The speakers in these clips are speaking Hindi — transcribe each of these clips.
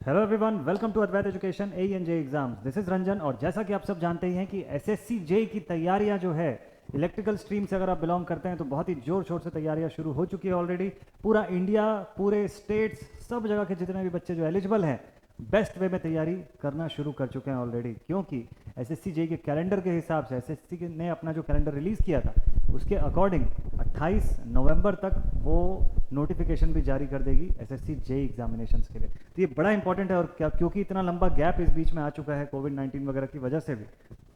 Hello everyone, welcome to Advait education A N J exams. This is Ranjan. और जैसा कि आप सब जानते ही हैं कि एसएससी जे की तैयारियां जो है इलेक्ट्रिकल स्ट्रीम से अगर आप बिलोंग करते हैं तो बहुत ही जोर शोर से तैयारियां शुरू हो चुकी है ऑलरेडी। पूरा इंडिया, पूरे स्टेट्स, सब जगह के जितने भी बच्चे जो एलिजिबल हैं बेस्ट वे में तैयारी करना शुरू कर चुके हैं ऑलरेडी, क्योंकि एसएससी जे के कैलेंडर के हिसाब से एसएससी ने अपना जो कैलेंडर रिलीज़ किया था उसके अकॉर्डिंग 28 नवंबर तक वो नोटिफिकेशन भी जारी कर देगी एसएससी जे एग्जामिनेशंस के लिए। तो ये बड़ा इंपॉर्टेंट है। और क्या, क्योंकि इतना लंबा गैप इस बीच में आ चुका है कोविड-19 वगैरह की वजह से भी,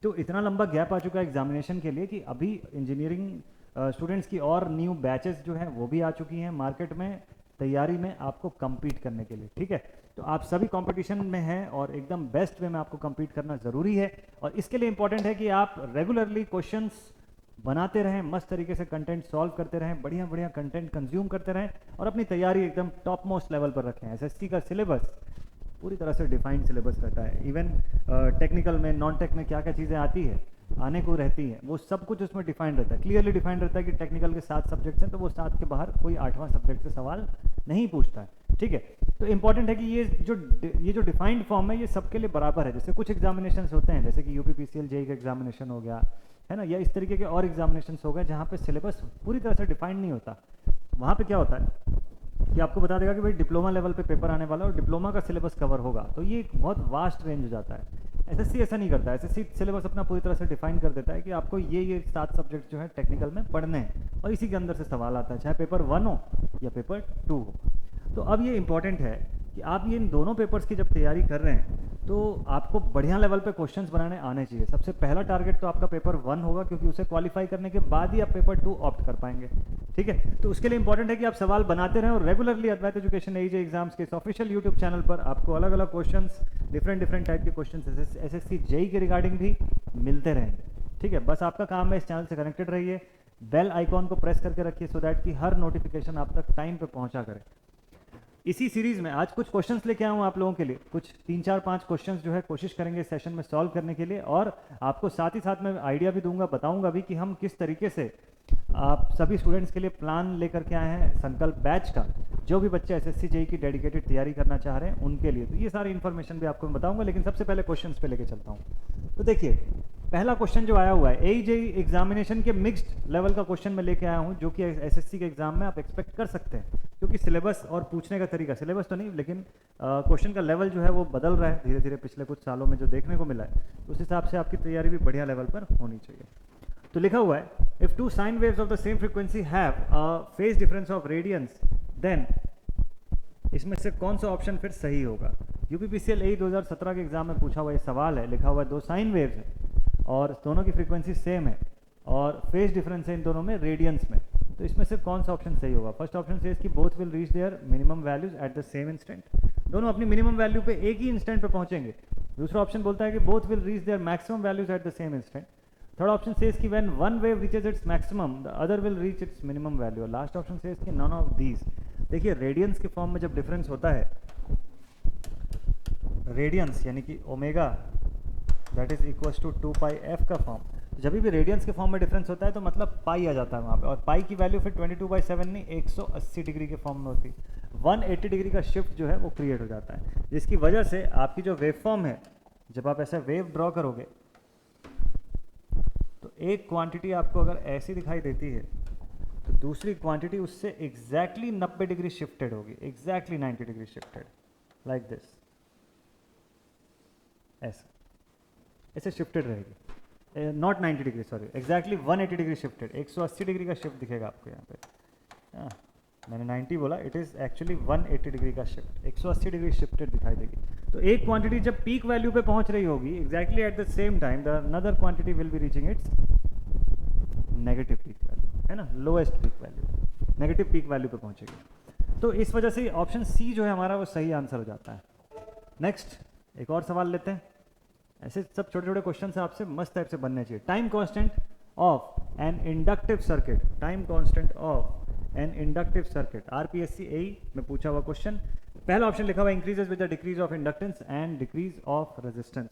तो इतना लंबा गैप आ चुका है एग्जामिनेशन के लिए कि अभी इंजीनियरिंग स्टूडेंट्स की और न्यू बैचेस जो हैं वो भी आ चुकी हैं मार्केट में तैयारी में आपको compete करने के लिए। ठीक है, तो आप सभी कंपटीशन में हैं और एकदम बेस्ट वे में आपको compete करना ज़रूरी है। और इसके लिए इंपॉर्टेंट है कि आप रेगुलरली क्वेश्चंस बनाते रहें, मस्त तरीके से कंटेंट सॉल्व करते रहें, बढ़िया बढ़िया कंटेंट कंज्यूम करते रहें और अपनी तैयारी एकदम टॉप मोस्ट लेवल पर रखें। एसएससी का सिलेबस पूरी तरह से डिफाइंड सिलेबस रहता है। इवन टेक्निकल में, नॉन टेक में क्या क्या चीज़ें आती है, आने को रहती हैं, वो सब कुछ उसमें डिफाइंड रहता है, क्लियरली डिफाइंड रहता है कि टेक्निकल के 7 सब्जेक्ट्स हैं तो वो 7 के बाहर कोई 8वां सब्जेक्ट से सवाल नहीं पूछता है। ठीक है, तो इंपॉर्टेंट है कि ये जो डिफाइंड फॉर्म है ये सबके लिए बराबर है। जैसे कुछ एग्जामिनेशन होते हैं, जैसे कि यूपीपीसीएल जेई का एग्जामिनेशन हो गया है ना, या इस तरीके के और एग्जामिनेशन हो गए जहाँ पे सिलेबस पूरी तरह से डिफाइंड नहीं होता। वहाँ पे क्या होता है कि आपको बता देगा कि भाई डिप्लोमा लेवल पे पेपर आने वाला है और डिप्लोमा का सिलेबस कवर होगा, तो ये एक बहुत वास्ट रेंज हो जाता है। एसएससी ऐसा नहीं करता है। एसएससी सिलेबस अपना पूरी तरह से डिफाइन कर देता है कि आपको ये 7 सब्जेक्ट जो है टेक्निकल में पढ़ने हैं और इसी के अंदर से सवाल आता है, चाहे पेपर 1 हो या पेपर 2 हो। तो अब ये इंपॉर्टेंट है कि आप ये इन दोनों पेपर्स की जब तैयारी कर रहे हैं तो आपको बढ़िया लेवल पे क्वेश्चंस बनाने आने चाहिए। सबसे पहला टारगेट तो आपका पेपर 1 होगा, क्योंकि उसे क्वालिफाई करने के बाद ही आप पेपर 2 ऑप्ट कर पाएंगे। ठीक है, तो उसके लिए इंपॉर्टेंट है कि आप सवाल बनाते रहें और रेगुलरली अद्वैत एजुकेशन एजे एग्जाम्स के ऑफिशियल यूट्यूब चैनल पर आपको अलग अलग क्वेश्चंस, डिफरेंट टाइप के क्वेश्चंस एसएससी जेई के रिगार्डिंग भी मिलते रहेंगे। ठीक है, बस आपका काम है इस चैनल से कनेक्टेड रहिए, बेल आइकॉन को प्रेस करके रखिए सो दैट कि हर नोटिफिकेशन आप तक टाइम पे पहुंचा करे। इसी सीरीज में आज कुछ क्वेश्चंस लेके आया हूँ आप लोगों के लिए, कुछ 3-4-5 क्वेश्चंस जो है कोशिश करेंगे इस सेशन में सॉल्व करने के लिए, और आपको साथ ही साथ में आइडिया भी दूंगा, बताऊंगा भी कि हम किस तरीके से आप सभी स्टूडेंट्स के लिए प्लान लेकर के आए हैं संकल्प बैच का, जो भी बच्चे एसएससी जेई की डेडिकेटेड तैयारी करना चाह रहे हैं उनके लिए। तो ये सारी इन्फॉर्मेशन भी आपको मैं बताऊंगा, लेकिन सबसे पहले क्वेश्चंस पे लेके चलता हूँ। तो देखिए, पहला क्वेश्चन जो आया हुआ है एजेई एग्जामिनेशन के मिक्स्ड लेवल का क्वेश्चन मैं लेके आया हूँ, जो कि एसएससी के एग्जाम में आप एक्सपेक्ट कर सकते हैं, क्योंकि सिलेबस और पूछने का तरीका, सिलेबस तो नहीं लेकिन क्वेश्चन का लेवल जो है वो बदल रहा है धीरे धीरे पिछले कुछ सालों में जो देखने को मिला है, उस हिसाब से आपकी तैयारी भी बढ़िया लेवल पर होनी चाहिए। तो लिखा हुआ है, if 2 sine waves of the same frequency have a phase difference of radians then, इसमें से कौन सा ऑप्शन फिर सही होगा। यूपीपीसीएल ए 2017 के एग्जाम में पूछा हुआ ये सवाल है। लिखा हुआ है 2 साइन वेव्स हैं और दोनों की फ्रीक्वेंसी सेम है और फेज डिफरेंस है इन दोनों में रेडियंस में, तो इसमें से कौन सा ऑप्शन सही होगा। फर्स्ट ऑप्शन से कि both will reach their minimum values at the same instant, दोनों अपनी मिनिमम वैल्यू पे एक ही इंस्टेंट पे पहुंचेंगे। दूसरा ऑप्शन बोलता है कि both will reach their maximum values at the same instant. Third option says कि when one wave reaches its maximum the other will reach its minimum value. और लास्ट ऑप्शन सेज कि नन ऑफ दीज। देखिए, रेडियंस के फॉर्म में जब डिफरेंस होता है, रेडियंस यानी कि omega that is equals to 2 pi F का फॉर्म, जब भी रेडियंस के फॉर्म में डिफरेंस होता है तो मतलब पाई आ जाता है वहाँ पे, और पाई की वैल्यू फिर 22/7 नहीं 180 डिग्री के फॉर्म में होती है। 180 डिग्री का शिफ्ट जो है वो क्रिएट हो जाता है, जिसकी वजह से आपकी जो वेव फॉर्म है, जब आप ऐसा वेव ड्रॉ करोगे तो एक क्वांटिटी आपको अगर ऐसी दिखाई देती है तो दूसरी क्वांटिटी उससे एग्जैक्टली 90 डिग्री शिफ्टेड होगी, exactly 90 degree shifted, like this, ऐसे शिफ्टेड रहेगी, not 90 degree sorry, exactly 180 degree shifted, 180 degree का शिफ्ट दिखेगा आपको यहाँ पे। मैंने 90 बोला, इट इज़ एक्चुअली 180 डिग्री का शिफ्ट, 180 डिग्री शिफ्टेड दिखाई देगी। तो एक क्वांटिटी जब पीक वैल्यू पे पहुंच रही होगी exactly at the same time the another quantity will be reaching it's negative peak value, है ना, lowest peak value, negative peak value पे पहुंचेगी। तो इस वजह से ऑप्शन सी जो है हमारा वो सही आंसर हो जाता है। नेक्स्ट एक और सवाल लेते हैं। ऐसे सब छोटे छोटे क्वेश्चन आपसे मस्त टाइप से बनने चाहिए। Time constant of an inductive circuit, time constant of an inductive circuit, RPSC AE में पूछा हुआ क्वेश्चन। पहला ऑप्शन लिखा हुआ increases with the decrease of inductance and decrease of resistance.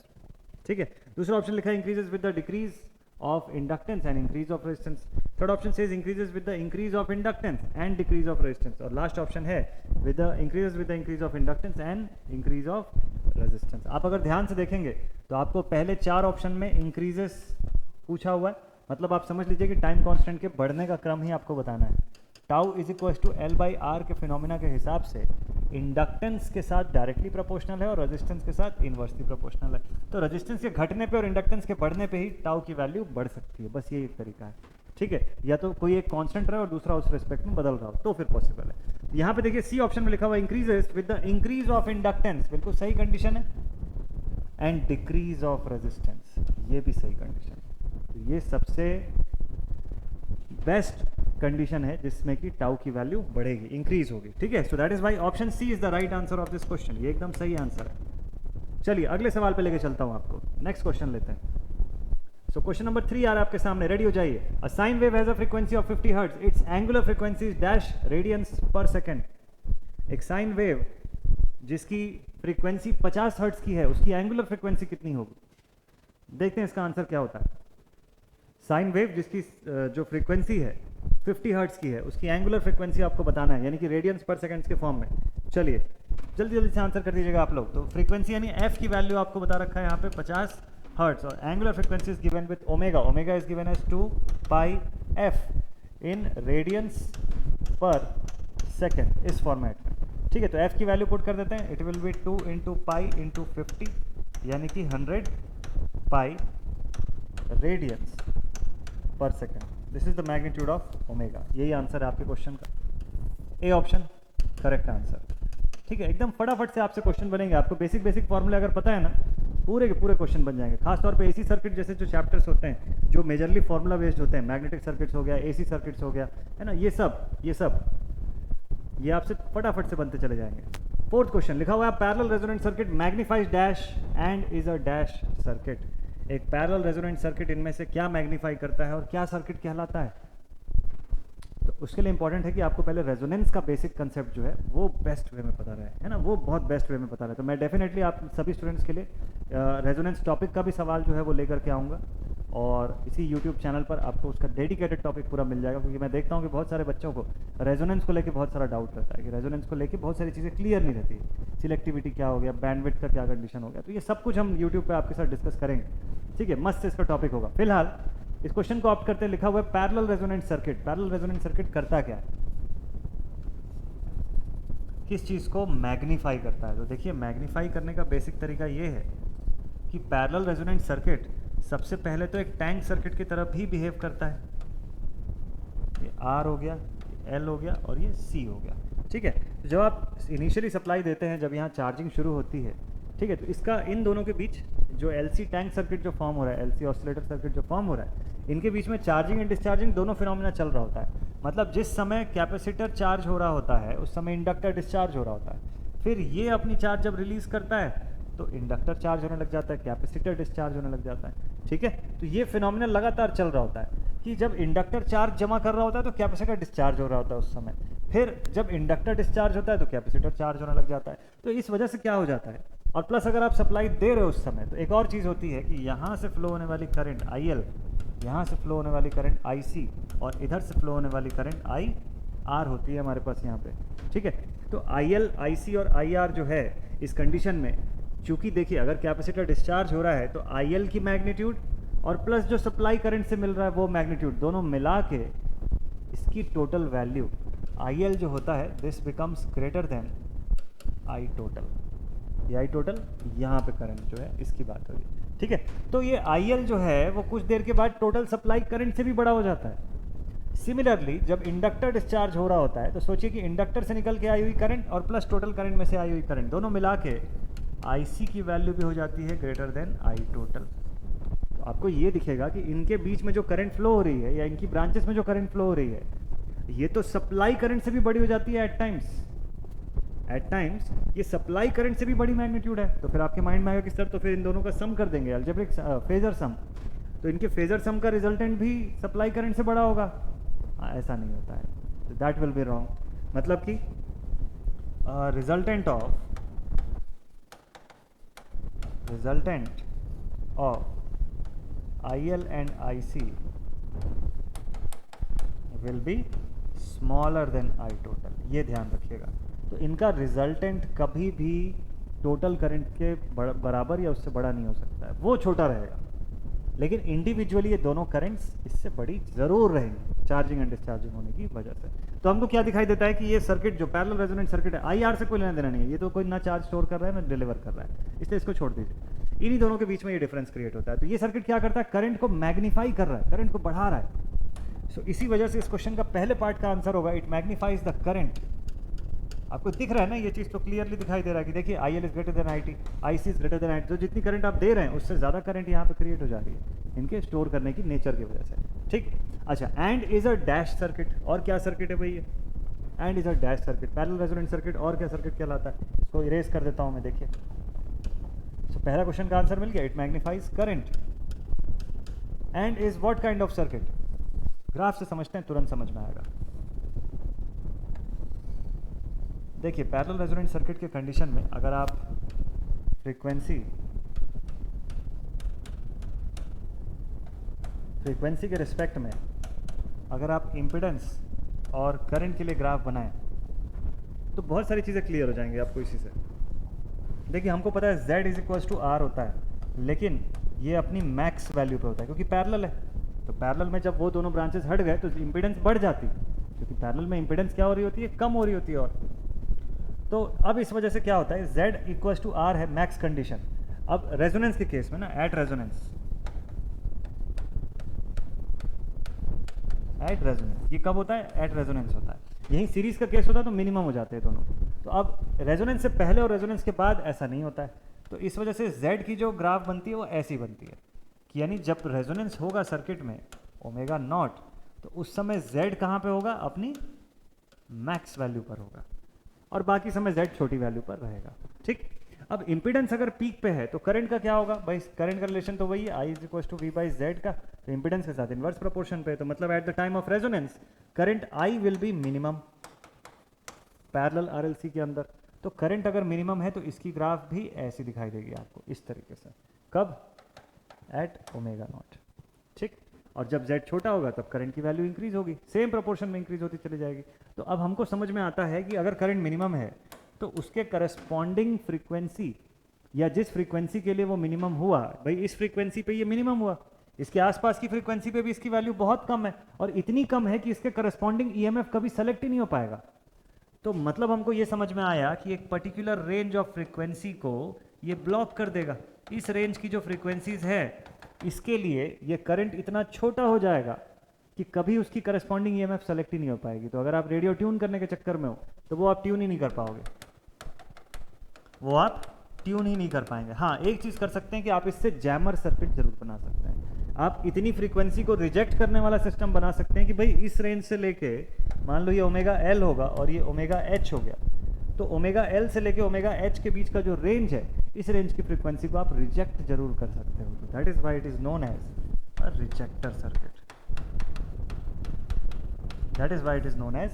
ठीक है, दूसरा ऑप्शन लिखा है increases with the decrease of inductance and increase of resistance. Third option says increases with the increase of inductance and decrease of resistance. और last option है with the increases with the increase of inductance and increase of resistance. आप अगर ध्यान से देखेंगे तो आपको पहले 4 ऑप्शन में increases पूछा हुआ है, मतलब आप समझ लीजिए कि टाइम कांस्टेंट के बढ़ने का क्रम ही आपको बताना है. Tau is equal to L by R के फिनोमिना के हिसाब से इंडक्टेंस के साथ डायरेक्टली प्रोपोर्शनल है और रेजिस्टेंस के साथ इनवर्सली प्रोपोर्शनल है. तो रेजिस्टेंस के घटने पे और इंडक्टेंस के बढ़ने पे ही टाउ की वैल्यू बढ़ सकती है. बस ये एक तरीका है, ठीक है. या तो कोई एक कांस्टेंट रहे और दूसरा उस रिस्पेक्ट में बदल रहा हो तो फिर पॉसिबल है. यहाँ पे देखिए सी ऑप्शन में लिखा हुआ increases with the increase of inductance, बिल्कुल सही कंडीशन है, एंड डिक्रीज ऑफ रेजिस्टेंस, ये भी सही कंडीशन है. तो ये सबसे बेस्ट कंडीशन है जिसमें कि टाउ की वैल्यू बढ़ेगी, इंक्रीज होगी, ठीक है. So that is why option C is the right answer of this question. ये एकदम सही आंसर है. चलिए अगले सवाल पे लेके चलता हूं आपको. नेक्स्ट क्वेश्चन लेते हैं. सो क्वेश्चन नंबर 3 आ रहा है आपके सामने, रेडी हो जाइए. A sine wave has a frequency of 50 hertz, it's angular frequency is dash radiance पर सेकंड. एक साइन वेव जिसकी फ्रीक्वेंसी 50 हर्ट्ज की है, उसकी एंगुलर फ्रीक्वेंसी कितनी होगी? देखते हैं इसका आंसर क्या होता है. साइन वेव जिसकी जो फ्रीक्वेंसी है 50 हर्ट्ज की है, उसकी एंगुलर फ्रीक्वेंसी आपको बताना है, यानी कि रेडियंस पर सेकंड्स के फॉर्म में. चलिए जल्दी जल्दी से आंसर कर दीजिएगा आप लोग. तो फ्रीक्वेंसी यानी एफ की वैल्यू आपको बता रखा है यहाँ पे 50 हर्ट्ज, और angular frequency is given with omega. Omega is given as 2 pi f in radians per second, इस फॉर्मेट में, ठीक है. तो एफ की वैल्यू पुट कर देते हैं. It will be 2 into pi into 50, यानी कि 100 पाई radiance per second. This is the magnitude of omega. यही आंसर है आपके क्वेश्चन का. ए ऑप्शन करेक्ट आंसर, ठीक है. एकदम फटाफट से आपसे क्वेश्चन बनेंगे. आपको बेसिक बेसिक फॉर्मूले अगर पता है ना, पूरे के पूरे क्वेश्चन बन जाएंगे. खासतौर पे एसी सर्किट जैसे जो चैप्टर्स होते हैं जो मेजरली फॉर्मूला बेस्ड होते हैं, मैग्नेटिक सर्किट्स हो गया, एसी सर्किट्स हो गया, है ना, ये सब ये आपसे फटाफट से बनते चले जाएंगे. फोर्थ क्वेश्चन लिखा हुआ है parallel resonant circuit magnifies dash and is a dash circuit. एक पैरेलल रेजोनेंट सर्किट इनमें से क्या मैग्नीफाई करता है और क्या सर्किट कहलाता है? तो उसके लिए इंपॉर्टेंट है कि आपको पहले रेजोनेंस का बेसिक कंसेप्ट जो है वो बेस्ट वे में पता रहे, है ना, वो बहुत बेस्ट वे में पता रहे. तो मैं डेफिनेटली आप सभी स्टूडेंट्स के लिए रेजोनेंस टॉपिक का भी सवाल जो है वो लेकर के आऊँगा, और इसी यूट्यूब चैनल पर आपको उसका डेडिकेटेड टॉपिक पूरा मिल जाएगा. क्योंकि मैं देखता हूँ कि बहुत सारे बच्चों को रेजोनेंस को लेकर बहुत सारा डाउट रहता है कि रेजोनेंस को लेकर बहुत सारी चीज़ें क्लियर नहीं रहती. सिलेक्टिविटी क्या हो गया, बैंडविड्थ का क्या कंडीशन हो गया, तो ये सब कुछ हम यूट्यूब पर आपके साथ डिस्कस करेंगे, ठीक है. मस्त इसका टॉपिक होगा. फिलहाल इस क्वेश्चन को ऑप्ट करते लिखा हुआ है parallel resonant circuit. Parallel resonant circuit करता क्या है, किस चीज़ को मैग्नीफाई करता है? तो देखिए मैग्नीफाई करने का बेसिक तरीका ये है कि पैरेलल रेजोनेंट सर्किट सबसे पहले तो एक टैंक सर्किट की तरफ ही बिहेव करता है. ये आर हो गया, एल हो गया और ये सी हो गया, ठीक है. तो जब आप इनिशियली सप्लाई देते हैं, जब यहाँ चार्जिंग शुरू होती है, ठीक है, तो इसका इन दोनों के बीच जो एलसी टैंक सर्किट जो फॉर्म हो रहा है, एलसी ऑसिलेटर सर्किट जो फॉर्म हो रहा है, इनके बीच में चार्जिंग एंड डिस्चार्जिंग दोनों फिनोमिना चल रहा होता है. मतलब जिस समय कैपेसिटर चार्ज हो रहा होता है उस समय इंडक्टर डिस्चार्ज हो रहा होता है. फिर ये अपनी चार्ज जब रिलीज करता है तो इंडक्टर चार्ज होने लग जाता है, कैपेसिटर डिस्चार्ज होने लग जाता है, ठीक है. तो ये फिनोमिना लगातार चल रहा होता है कि जब इंडक्टर चार्ज जमा कर रहा होता है तो कैपेसिटर डिस्चार्ज हो रहा होता है उस समय. फिर जब इंडक्टर डिस्चार्ज होता है तो कैपेसिटर चार्ज होने लग जाता है. तो इस वजह से क्या हो जाता है, और प्लस अगर आप सप्लाई दे रहे हो उस समय, तो एक और चीज़ होती है कि यहाँ से फ्लो होने वाली करंट IL, यहाँ से फ्लो होने वाली करंट IC, और इधर से फ्लो होने वाली करंट IR होती है हमारे पास यहाँ पे, ठीक है. तो IL, IC और IR जो है इस कंडीशन में, चूंकि देखिए अगर कैपेसिटर डिस्चार्ज हो रहा है तो IL की मैग्नीट्यूड और प्लस जो सप्लाई करंट से मिल रहा है वो मैग्नीट्यूड, दोनों मिला के इसकी टोटल वैल्यू IL जो होता है, this becomes greater than I total. ये I टोटल यहाँ पे करंट जो है इसकी बात हो रही है, ठीक है. तो ये IL जो है वो कुछ देर के बाद टोटल सप्लाई करंट से भी बड़ा हो जाता है. सिमिलरली जब इंडक्टर डिस्चार्ज हो रहा होता है तो सोचिए कि इंडक्टर से निकल के आई हुई करंट और प्लस टोटल करंट में से आई हुई करंट दोनों मिला के IC की वैल्यू भी हो जाती है ग्रेटर देन I टोटल. तो आपको ये दिखेगा कि इनके बीच में जो करंट फ्लो हो रही है या इनकी ब्रांचेस में जो करंट फ्लो हो रही है, ये तो सप्लाई करंट से भी बड़ी हो जाती है एट टाइम्स ये सप्लाई करंट से भी बड़ी मैग्नीट्यूड है. तो फिर आपके माइंड में आएगा कि सर तो फिर इन दोनों का सम कर देंगे, अलजेब्रिक फेजर सम, तो इनके फेजर सम का रिजल्टेंट भी सप्लाई करंट से बड़ा होगा. ऐसा नहीं होता है, दैट विल बी रॉन्ग. मतलब कि resultant of IL and IC will be smaller than I total, ये ध्यान रखिएगा। तो इनका रिजल्टेंट कभी भी टोटल करंट के बराबर या उससे बड़ा नहीं हो सकता है, वो छोटा रहेगा, लेकिन इंडिविजुअली ये दोनों करंट्स इससे बड़ी जरूर रहेंगी चार्जिंग एंड डिस्चार्जिंग होने की वजह से। तो हमको क्या दिखाई देता है कि ये सर्किट जो पैरेलल रेजोनेंट सर्किट है, IR से कोई लेना देना नहीं है, ये तो कोई ना चार्ज स्टोर कर रहा है ना डिलीवर कर रहा है, इसलिए इसको छोड़ दीजिए। इन्हीं दोनों के बीच में ये डिफरेंस क्रिएट होता है। तो ये सर्किट क्या करता है, करंट को मैग्नीफाई कर रहा है, करंट को बढ़ा रहा है। सो इसी वजह से इस क्वेश्चन का पहले पार्ट का आंसर होगा इट मैग्नीफाइज द करंट। आपको दिख रहा है ना, ये चीज़ तो क्लियरली दिखाई दे रहा है कि देखिए IL is greater than IT, IC is greater than IT, तो जितनी करंट आप दे रहे हैं उससे ज़्यादा करंट यहाँ पे क्रिएट हो जा रही है इनके स्टोर करने की नेचर की वजह से। ठीक, अच्छा, and is a dash circuit. और क्या सर्किट है भाई ये, and is a dash circuit, parallel resonant circuit. और क्या सर्किट कहलाता है, इसको इरेज कर देता हूँ मैं, देखिए। सो पहला क्वेश्चन का आंसर मिल गया, it magnifies current. And is what kind of circuit, graph से समझते हैं, तुरंत समझ में आएगा। देखिए पैरेलल रेजोनेंट सर्किट के कंडीशन में अगर आप फ्रीक्वेंसी के रिस्पेक्ट में अगर आप इम्पिडेंस और करंट के लिए ग्राफ बनाएं तो बहुत सारी चीज़ें क्लियर हो जाएंगी आपको इसी से। देखिए हमको पता है Z is equals to R होता है, लेकिन ये अपनी मैक्स वैल्यू पे होता है क्योंकि पैरेलल है। तो पैरेलल में जब वो दोनों ब्रांचेस हट गए तो इम्पिडेंस बढ़ जाती, क्योंकि पैरेलल में इम्पिडेंस क्या हो रही होती है, कम हो रही होती है। और तो अब इस वजह से क्या होता है, Z इक्वल्स टू R है मैक्स कंडीशन। अब रेजोनेंस के केस में ना, एट रेजोनेंस ये कब होता है, एट रेजोनेंस होता है। यही सीरीज का केस होता है तो मिनिमम हो जाते हैं दोनों। तो अब रेजोनेंस से पहले और रेजोनेंस के बाद ऐसा नहीं होता है। तो इस वजह से Z की जो ग्राफ बनती है वो ऐसी बनती है कि यानी जब रेजोनेंस होगा सर्किट में ओमेगा नॉट, तो उस समय Z कहाँ पे होगा, अपनी मैक्स वैल्यू पर होगा, और बाकी समय Z छोटी वैल्यू पर रहेगा। ठीक, अब इंपिडेंस अगर पीक पे है तो करंट का क्या होगा भाई, करंट का रिलेशन तो वही है I is equal to V by Z का, तो इंपिडेंस के साथ इनवर्स प्रोपोर्शन पे है। तो मतलब at the time of resonance current I will be minimum parallel RLC के अंदर। तो करंट अगर मिनिमम है तो इसकी ग्राफ भी ऐसी दिखाई देगी आपको इस तरीके से, कब, एट ओमेगा नॉट। ठीक, और जब Z छोटा होगा तब करंट की वैल्यू इंक्रीज होगी, सेम प्रोपोर्शन में इंक्रीज होती चली जाएगी। तो अब हमको समझ में आता है कि अगर करंट मिनिमम है तो उसके करस्पॉन्डिंग फ्रीक्वेंसी या जिस फ्रीक्वेंसी के लिए वो मिनिमम हुआ, भाई इस फ्रीक्वेंसी पे ये मिनिमम हुआ, इसके आसपास की फ्रीक्वेंसी पे भी इसकी वैल्यू बहुत कम है, और इतनी कम है कि इसके करस्पॉन्डिंग EMF कभी सेलेक्ट ही नहीं हो पाएगा। तो मतलब हमको ये समझ में आया कि एक पर्टिकुलर रेंज ऑफ फ्रीक्वेंसी को ये ब्लॉक कर देगा। इस रेंज की जो फ्रीक्वेंसीज है इसके लिए ये करंट इतना छोटा हो जाएगा कि कभी उसकी करस्पॉन्डिंग EMF सेलेक्ट ही नहीं हो पाएगी। तो अगर आप रेडियो ट्यून करने के चक्कर में हो तो वो आप ट्यून ही नहीं कर पाओगे, वो आप ट्यून ही नहीं कर पाएंगे। हाँ, एक चीज़ कर सकते हैं कि आप इससे जैमर सर्किट जरूर बना सकते हैं। आप इतनी फ्रीक्वेंसी को रिजेक्ट करने वाला सिस्टम बना सकते हैं कि भाई इस रेंज से लेके, मान लो ये ओमेगा L होगा और ये ओमेगा H हो गया, तो ओमेगा L से लेके ओमेगा H के बीच का जो रेंज है, इस रेंज की फ्रीक्वेंसी को आप रिजेक्ट जरूर कर सकते हो। तो that is why it is known as a rejecter circuit. That is why it is known as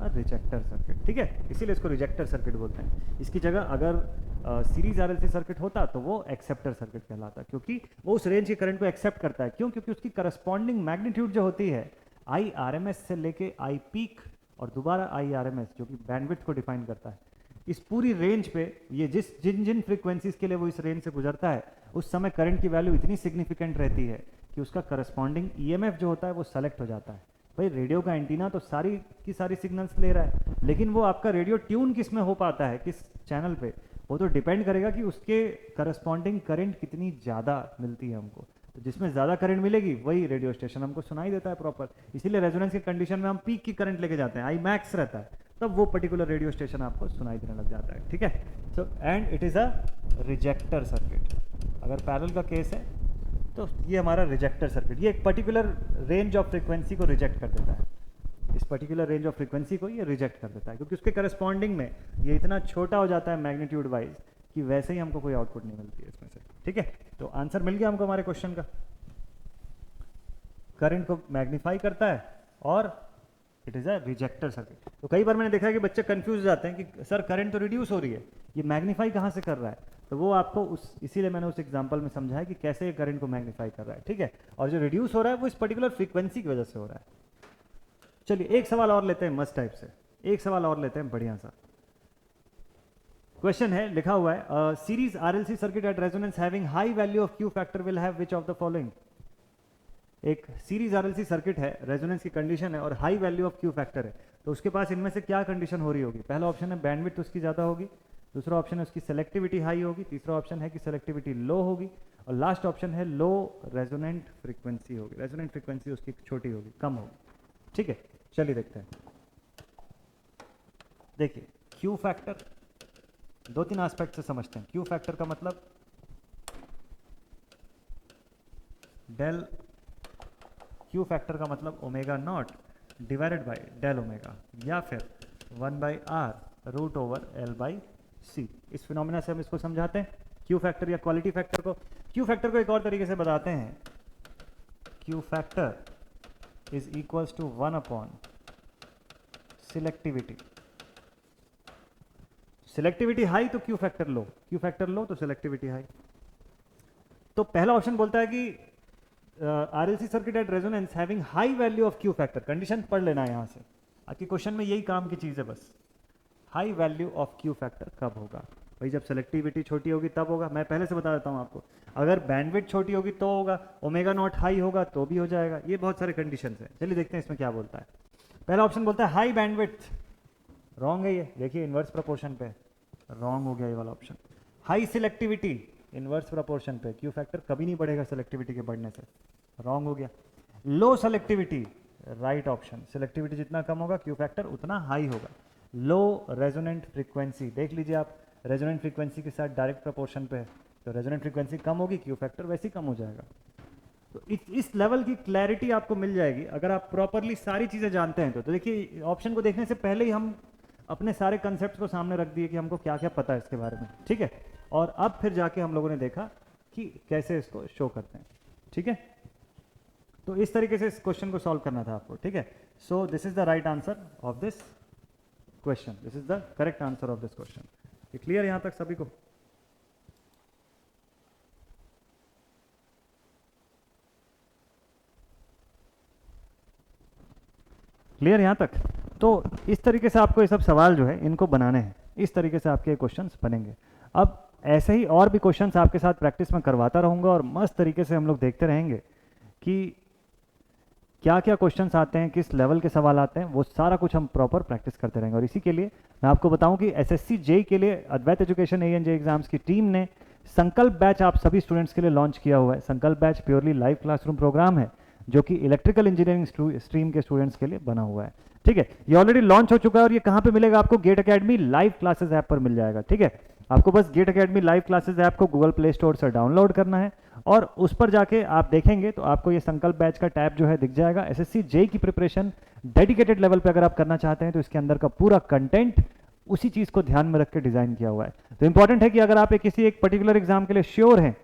rejecter circuit. ठीक है, इसीलिए इसको रिजेक्टर सर्किट बोलते हैं। इसकी जगह अगर सीरीज RLC सर्किट होता तो वो एक्सेप्टर सर्किट कहलाता, क्योंकि वो उस रेंज के करंट को एक्सेप्ट करता है। क्यों? क्योंकि उसकी करस्पॉन्डिंग मैग्नीट्यूड जो होती है IRMS से लेके I पीक और दोबारा IRMS, जो कि बैंडविड्थ को डिफाइन करता है, इस पूरी रेंज पे ये जिन फ्रीक्वेंसीज के लिए वो इस रेंज से गुजरता है, उस समय करंट की वैल्यू इतनी सिग्निफिकेंट रहती है कि उसका करस्पॉन्डिंग EMF जो होता है वो सेलेक्ट हो जाता है। भाई रेडियो का एंटीना तो सारी की सारी सिग्नल्स ले रहा है, लेकिन वो आपका रेडियो ट्यून किस में हो पाता है, किस चैनल पे, वो तो डिपेंड करेगा कि उसके करस्पॉन्डिंग करंट कितनी ज़्यादा मिलती है हमको। तो जिसमें ज़्यादा करंट मिलेगी वही रेडियो स्टेशन हमको सुनाई देता है प्रॉपर। इसीलिए रेजोनेंस के कंडीशन में हम पीक की करंट लेके जाते हैं, I मैक्स रहता है, तब वो पर्टिकुलर रेडियो स्टेशन आपको सुनाई देने लग जाता है। ठीक है, so and it is a rejecter circuit. अगर पैरेलल का केस है तो ये हमारा रिजेक्टर सर्किट, ये एक पर्टिकुलर रेंज ऑफ फ्रीक्वेंसी को रिजेक्ट कर देता है। इस पर्टिकुलर रेंज ऑफ फ्रीक्वेंसी को ये रिजेक्ट कर देता है, क्योंकि उसके करस्पॉन्डिंग में ये इतना छोटा हो जाता है मैग्नीट्यूड वाइज कि वैसे ही हमको कोई आउटपुट नहीं मिलती है इसमें से। ठीक है, तो आंसर मिल गया हमको हमारे क्वेश्चन का। करंट को मैग्नीफाई करता है और it is a rejecter circuit. तो कई बार मैंने देखा है कि बच्चे कंफ्यूज जाते हैं कि सर करंट तो रिड्यूस हो रही है, ये मैग्नीफाई कहाँ से कर रहा है? तो वो आपको उस इसीलिए मैंने उस एग्जांपल में समझाया कि कैसे ये करंट को मैग्नीफाई कर रहा है, ठीक है। और जो रिड्यूस हो रहा है वो इस पर्टिकुलर फ्रीक्वेंसी की वजह से हो रहा है। चलिए एक सवाल और लेते हैं मस्त टाइप से, एक सवाल और लेते हैं बढ़िया सा। क्वेश्चन है, लिखा हुआ है series RLC circuit at resonance having high value of Q factor will have which of the following. एक सीरीज आरएलसी सर्किट है, रेजोनेंस की कंडीशन है और high value of Q factor है, तो उसके पास इनमें से क्या कंडीशन हो रही होगी? पहला ऑप्शन है बैंडविड्थ उसकी ज्यादा होगी, दूसरा ऑप्शन है उसकी सेलेक्टिविटी हाई होगी, तीसरा ऑप्शन है कि सेलेक्टिविटी लो होगी, और लास्ट ऑप्शन है लो रेजोनेंट फ्रीक्वेंसी होगी। रेजोनेंट फ्रीक्वेंसी उसकी छोटी होगी, कम होगी, ठीक है। चलिए देखते हैं। देखिए क्यू फैक्टर दो तीन एस्पेक्ट से समझते हैं। क्यू फैक्टर का मतलब डेल, क्यू फैक्टर का मतलब omega not divided by del omega, या फिर 1/r√/L/c। इस फिनोमिना से हम इसको समझाते हैं क्यू फैक्टर या क्वालिटी फैक्टर को। क्यू फैक्टर को एक और तरीके से बताते हैं, Q factor is equals to 1 selectivity. Selectivity high तो Q factor low, Q factor low तो सिलेक्टिविटी हाई। तो पहला ऑप्शन बोलता है कि RLC circuit at resonance having high value of Q factor. Condition पढ़ लेना है यहां से, आपके क्वेश्चन में यही काम की चीज है बस। High value of Q factor कब होगा? भाई जब सेलेक्टिविटी छोटी होगी तब होगा। मैं पहले से बता देता हूं आपको, अगर बैंडविड्थ छोटी होगी तो होगा, ओमेगा नॉट हाई होगा तो भी हो जाएगा। ये बहुत सारे कंडीशन है। चलिए देखते हैं इसमें क्या बोलता है। पहला ऑप्शन बोलता है हाई बैंडविड्थ, रॉन्ग है ये, देखिए इनवर्स प्रोपोर्शन पे, रॉन्ग हो गया ये वाला option. High selectivity, inverse proportion पे, क्यू फैक्टर कभी नहीं बढ़ेगा सिलेक्टिविटी के बढ़ने से, रॉन्ग हो गया। लो सेलेक्टिविटी, राइट ऑप्शन, सिलेक्टिविटी जितना कम होगा क्यू फैक्टर उतना हाई होगा। लो रेजोनेंट फ्रीक्वेंसी, देख लीजिए आप, रेजोनेंट फ्रीक्वेंसी के साथ डायरेक्ट प्रोपोर्शन पे है, तो रेजोनेंट फ्रीक्वेंसी कम होगी क्यू फैक्टर वैसे ही कम हो जाएगा। तो इस लेवल की क्लैरिटी आपको मिल जाएगी अगर आप प्रॉपरली सारी चीजें जानते हैं। तो देखिए ऑप्शन को देखने से पहले ही हम अपने सारे कंसेप्ट को सामने रख दिए कि हमको क्या क्या पता है इसके बारे में, ठीक है। और अब फिर जाके हम लोगों ने देखा कि कैसे इसको शो करते हैं, ठीक है। तो इस तरीके से इस क्वेश्चन को सॉल्व करना था आपको, ठीक है। So this is the right answer of this question, this is the correct answer of this question. ये क्लियर यहां तक सभी को? क्लियर यहां तक? तो इस तरीके से आपको ये सब सवाल जो है इनको बनाने हैं, इस तरीके से आपके क्वेश्चंस बनेंगे। अब ऐसे ही और भी क्वेश्चंस आपके साथ प्रैक्टिस में करवाता रहूंगा और मस्त तरीके से हम लोग देखते रहेंगे कि क्या क्या क्वेश्चंस आते हैं, किस लेवल के सवाल आते हैं, वो सारा कुछ हम प्रॉपर प्रैक्टिस करते रहेंगे। और इसी के लिए मैं आपको बताऊं कि एसएससी जेई के लिए अद्वैत एजुकेशन एएनजे एग्जाम्स की टीम ने संकल्प बैच आप सभी स्टूडेंट्स के लिए लॉन्च किया हुआ है। Sankalp batch purely live classroom program है जो कि इलेक्ट्रिकल इंजीनियरिंग स्ट्रीम के स्टूडेंट्स के लिए बना हुआ है, ठीक है। ये ऑलरेडी लॉन्च हो चुका है और ये कहाँ पे मिलेगा आपको? GATE academy live classes app पर मिल जाएगा, ठीक है। आपको बस GATE academy live classes app को गूगल प्ले स्टोर से डाउनलोड करना है और उस पर जाके आप देखेंगे तो आपको ये संकल्प बैच का टैब जो है दिख जाएगा। एसएससी जेई की प्रिपरेशन डेडिकेटेड लेवल पे अगर आप करना चाहते हैं तो इसके अंदर का पूरा कंटेंट उसी चीज को ध्यान में रख के डिजाइन किया हुआ है। तो इंपॉर्टेंट है कि अगर आप किसी एक पर्टिकुलर एग्जाम के लिए श्योर हैं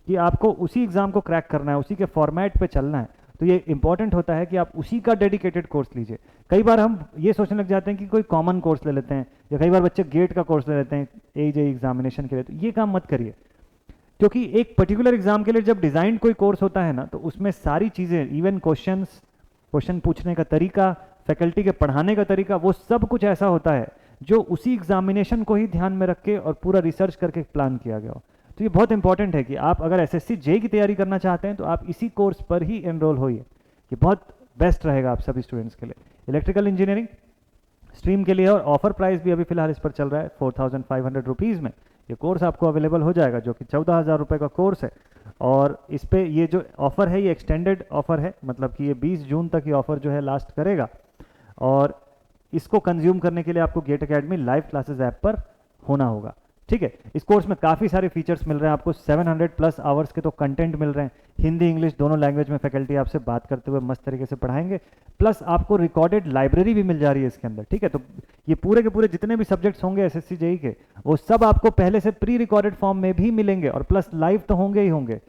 कि आपको उसी एग्जाम को क्रैक करना है, उसी के फॉर्मेट पे चलना है, तो ये इंपॉर्टेंट होता है कि आप उसी का डेडिकेटेड कोर्स लीजिए। कई बार हम ये सोचने लग जाते हैं कि कोई कॉमन कोर्स ले लेते हैं, या कई बार बच्चे गेट का कोर्स ले लेते हैं एजेई एग्जामिनेशन के लिए, तो ये काम मत करिए। क्योंकि एक पर्टिकुलर एग्जाम के लिए जब डिजाइन कोई कोर्स होता है ना, तो उसमें सारी चीजें, इवन क्वेश्चन पूछने का तरीका, फैकल्टी के पढ़ाने का तरीका, वो सब कुछ ऐसा होता है जो उसी एग्जामिनेशन को ही ध्यान में रख के और पूरा रिसर्च करके प्लान किया गया हो। तो ये बहुत इंपॉर्टेंट है कि आप अगर एसएससी जेई की तैयारी करना चाहते हैं तो आप इसी कोर्स पर ही एनरोल होइए, ये बहुत बेस्ट रहेगा आप सभी स्टूडेंट्स के लिए। इलेक्ट्रिकल इंजीनियरिंग स्ट्रीम के लिए और ऑफर प्राइस भी अभी फिलहाल इस पर चल रहा है 4500 रुपीज़ में ये कोर्स आपको अवेलेबल हो जाएगा, जो कि 14,000 रुपये का कोर्स है। और इस पे ये जो ऑफर है ये एक्सटेंडेड ऑफर है, मतलब कि ये 20 जून तक ये ऑफर जो है लास्ट करेगा। और इसको कंज्यूम करने के लिए आपको GATE academy live classes app पर होना होगा, ठीक है। इस कोर्स में काफ़ी सारे फीचर्स मिल रहे हैं आपको, 700+ आवर्स के तो कंटेंट मिल रहे हैं, हिंदी इंग्लिश दोनों लैंग्वेज में फैकल्टी आपसे बात करते हुए मस्त तरीके से पढ़ाएंगे, प्लस आपको रिकॉर्डेड लाइब्रेरी भी मिल जा रही है इसके अंदर, ठीक है। तो ये पूरे के पूरे जितने भी सब्जेक्ट्स होंगे एसएससी जेई के, वो सब आपको पहले से प्री रिकॉर्डेड फॉर्म में भी मिलेंगे, और प्लस लाइव तो होंगे ही होंगे।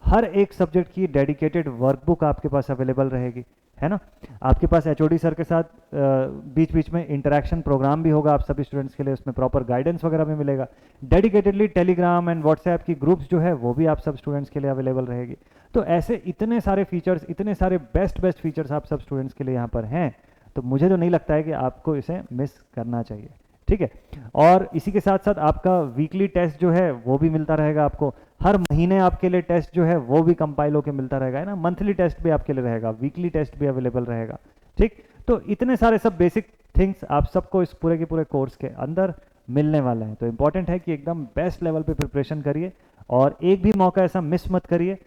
हर एक सब्जेक्ट की डेडिकेटेड वर्कबुक आपके पास अवेलेबल रहेगी, है ना। आपके पास एचओडी सर के साथ बीच बीच में इंटरेक्शन प्रोग्राम भी होगा आप सभी स्टूडेंट्स के लिए, उसमें प्रॉपर गाइडेंस वगैरह भी मिलेगा। डेडिकेटेडली टेलीग्राम एंड व्हाट्सएप की ग्रुप्स जो है वो भी आप सब स्टूडेंट्स के लिए अवेलेबल रहेगी। तो ऐसे इतने सारे फीचर्स, इतने सारे बेस्ट फीचर्स आप सब स्टूडेंट्स के लिए यहाँ पर हैं, तो मुझे तो नहीं लगता है कि आपको इसे मिस करना चाहिए, ठीक है। और इसी के साथ साथ आपका वीकली टेस्ट जो है वो भी मिलता रहेगा आपको, हर महीने आपके लिए टेस्ट जो है वो भी कंपाइल होकर मिलता रहेगा, है ना। मंथली टेस्ट भी आपके लिए रहेगा, वीकली टेस्ट भी अवेलेबल रहेगा, ठीक। तो इतने सारे सब बेसिक थिंग्स आप सबको इस पूरे के पूरे कोर्स के अंदर मिलने वाले हैं। तो इंपॉर्टेंट है कि एकदम बेस्ट लेवल पे प्रिपरेशन करिए और एक भी मौका ऐसा मिस मत करिए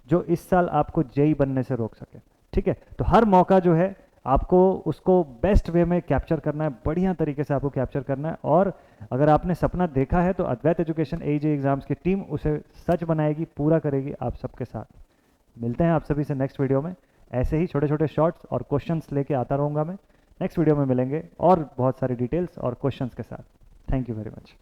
जो इस साल आपको जेई बनने से रोक सके, ठीक है। तो हर मौका जो है आपको उसको बेस्ट वे में कैप्चर करना है, बढ़िया तरीके से आपको कैप्चर करना है। और अगर आपने सपना देखा है तो अद्वैत एजुकेशन एजे एग्जाम्स की टीम उसे सच बनाएगी, पूरा करेगी आप सबके साथ। मिलते हैं आप सभी से नेक्स्ट वीडियो में। ऐसे ही छोटे छोटे शॉर्ट्स और क्वेश्चंस लेके आता रहूँगा मैं। नेक्स्ट वीडियो में मिलेंगे और बहुत सारी डिटेल्स और क्वेश्चंस के साथ। Thank you very much.